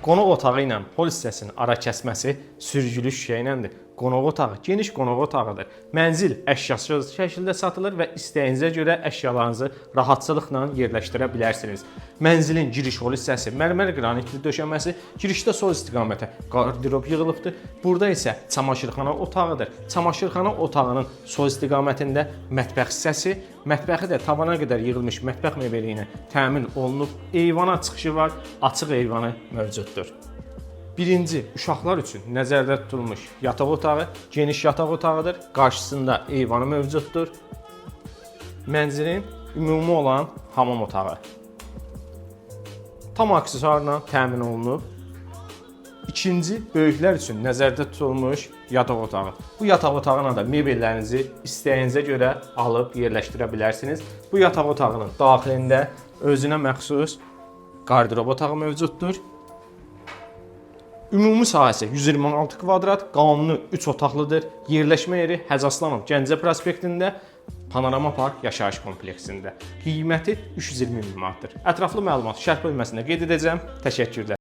Qonaq otağı ilə hol hissəsinin ara kəsməsi sürgülü şüşə iləndir. Qonaq otağı geniş qonaq otağıdır. Mənzil əşyasız şəkildə satılır və istəyinizə görə əşyalarınızı rahatçılıqla yerləşdirə bilərsiniz. Mənzilin giriş hol hissəsi mərmər qranitli döşəməsi, girişdə sol istiqamətə qardirob yığılıbdır. Burada isə çamaşırxana otağıdır. Çamaşırxana otağının sol istiqamətində mətbəx hissəsi, mətbəxi də tavana qədər yığılmış mətbəx mebeli ilə təmin olunub. Eyvana çıxışı var, açıq eyvanı mövcuddur. Birinci, uşaqlar üçün nəzərdə tutulmuş yataq otağı, geniş yataq otağıdır. Qarşısında eyvanı mövcuddur. Mənzilin ümumi olan hamam otağı. Tam aksesuarla təmin olunub. İkinci, böyüklər üçün nəzərdə tutulmuş yataq otağı. Bu yataq otağına da mebellərinizi istəyinizə görə alıb yerləşdirə bilərsiniz. Bu yataq otağının daxilində özünə məxsus qardirob otağı mövcuddur. Ümumi sahəsi 126 kvadrat, qanuni 3 otaqlıdır. Yerləşmə yeri Hacı Aslanov Gəncə prospektində, Panorama Park yaşayış kompleksində. Qiyməti 320 min manatdır. Ətraflı məlumat şərh bölməsində qeyd edəcəm. Təşəkkürlər.